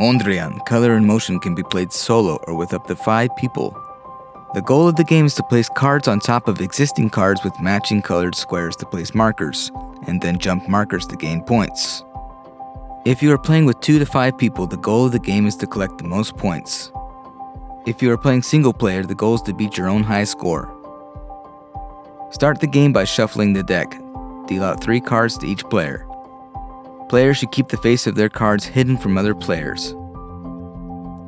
Mondrian, Color in Motion can be played solo or with up to 5 people. The goal of the game is to place cards on top of existing cards with matching colored squares to place markers, and then jump markers to gain points. If you are playing with 2 to 5 people, the goal of the game is to collect the most points. If you are playing single player, the goal is to beat your own high score. Start the game by shuffling the deck. Deal out 3 cards to each player. Players should keep the face of their cards hidden from other players.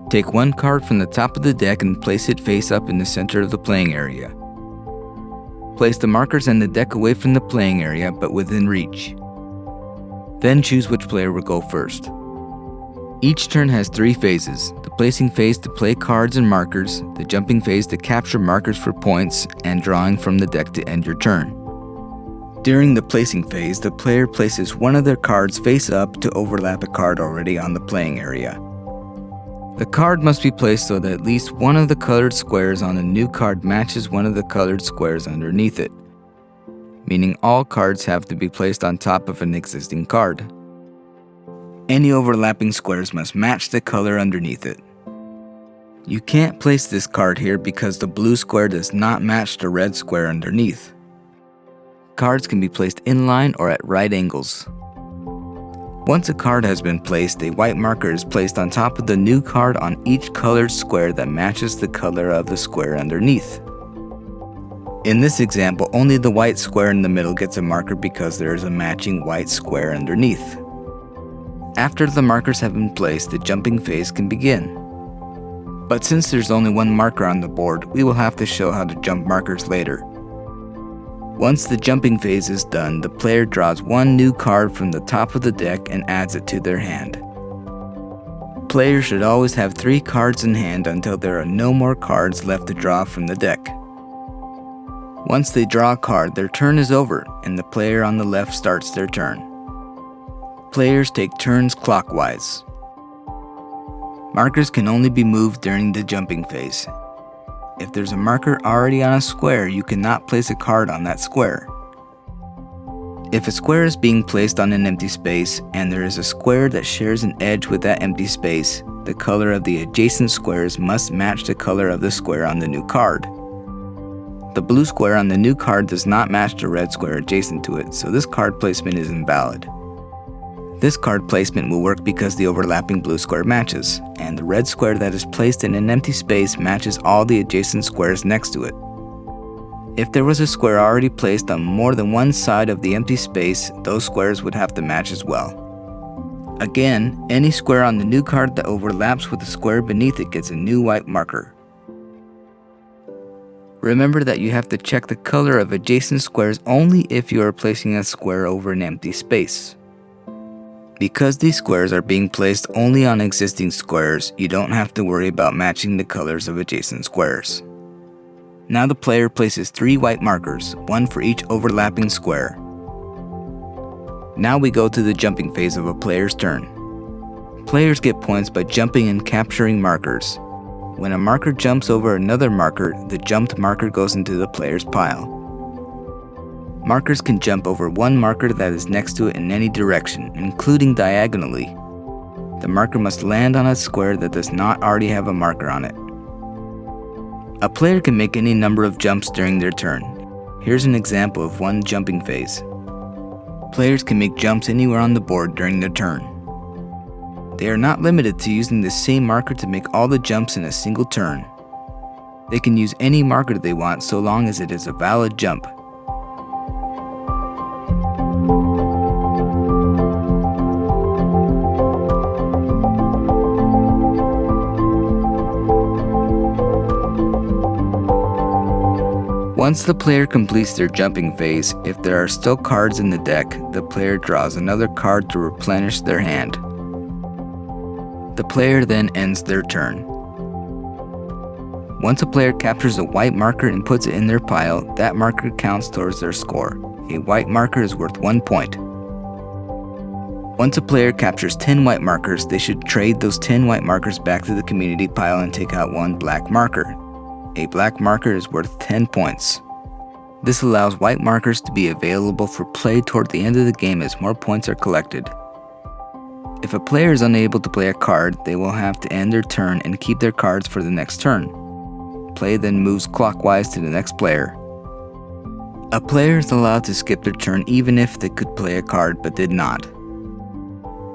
Take 1 card from the top of the deck and place it face up in the center of the playing area. Place the markers and the deck away from the playing area but within reach. Then choose which player will go first. Each turn has 3 phases: the placing phase to play cards and markers, the jumping phase to capture markers for points, and drawing from the deck to end your turn. During the placing phase, the player places one of their cards face up to overlap a card already on the playing area. The card must be placed so that at least one of the colored squares on the new card matches one of the colored squares underneath it, meaning all cards have to be placed on top of an existing card. Any overlapping squares must match the color underneath it. You can't place this card here because the blue square does not match the red square underneath. Cards can be placed in line or at right angles. Once a card has been placed, a white marker is placed on top of the new card on each colored square that matches the color of the square underneath. In this example, only the white square in the middle gets a marker because there is a matching white square underneath. After the markers have been placed, the jumping phase can begin. But since there's only 1 marker on the board, we will have to show how to jump markers later. Once the jumping phase is done, the player draws 1 new card from the top of the deck and adds it to their hand. Players should always have 3 cards in hand until there are no more cards left to draw from the deck. Once they draw a card, their turn is over, and the player on the left starts their turn. Players take turns clockwise. Markers can only be moved during the jumping phase. If there's a marker already on a square, you cannot place a card on that square. If a square is being placed on an empty space, and there is a square that shares an edge with that empty space, the color of the adjacent squares must match the color of the square on the new card. The blue square on the new card does not match the red square adjacent to it, so this card placement is invalid. This card placement will work because the overlapping blue square matches, and the red square that is placed in an empty space matches all the adjacent squares next to it. If there was a square already placed on more than one side of the empty space, those squares would have to match as well. Again, any square on the new card that overlaps with the square beneath it gets a new white marker. Remember that you have to check the color of adjacent squares only if you are placing a square over an empty space. Because these squares are being placed only on existing squares, you don't have to worry about matching the colors of adjacent squares. Now the player places 3 white markers, 1 for each overlapping square. Now we go to the jumping phase of a player's turn. Players get points by jumping and capturing markers. When a marker jumps over another marker, the jumped marker goes into the player's pile. Markers can jump over 1 marker that is next to it in any direction, including diagonally. The marker must land on a square that does not already have a marker on it. A player can make any number of jumps during their turn. Here's an example of one jumping phase. Players can make jumps anywhere on the board during their turn. They are not limited to using the same marker to make all the jumps in a single turn. They can use any marker they want so long as it is a valid jump. Once the player completes their jumping phase, if there are still cards in the deck, the player draws another card to replenish their hand. The player then ends their turn. Once a player captures a white marker and puts it in their pile, that marker counts towards their score. A white marker is worth 1 point. Once a player captures 10 white markers, they should trade those 10 white markers back to the community pile and take out 1 black marker. A black marker is worth 10 points. This allows white markers to be available for play toward the end of the game as more points are collected. If a player is unable to play a card, they will have to end their turn and keep their cards for the next turn. Play then moves clockwise to the next player. A player is allowed to skip their turn even if they could play a card but did not.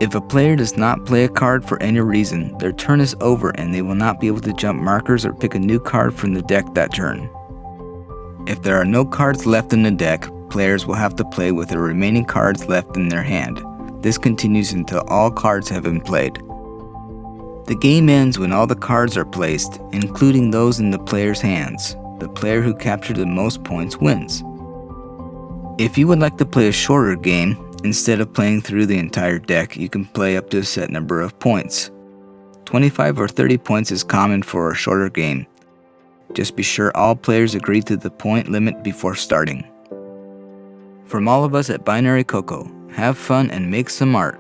If a player does not play a card for any reason, their turn is over and they will not be able to jump markers or pick a new card from the deck that turn. If there are no cards left in the deck, players will have to play with the remaining cards left in their hand. This continues until all cards have been played. The game ends when all the cards are placed, including those in the player's hands. The player who captured the most points wins. If you would like to play a shorter game, instead of playing through the entire deck, you can play up to a set number of points. 25 or 30 points is common for a shorter game. Just be sure all players agree to the point limit before starting. From all of us at Binary Cocoa, have fun and make some art.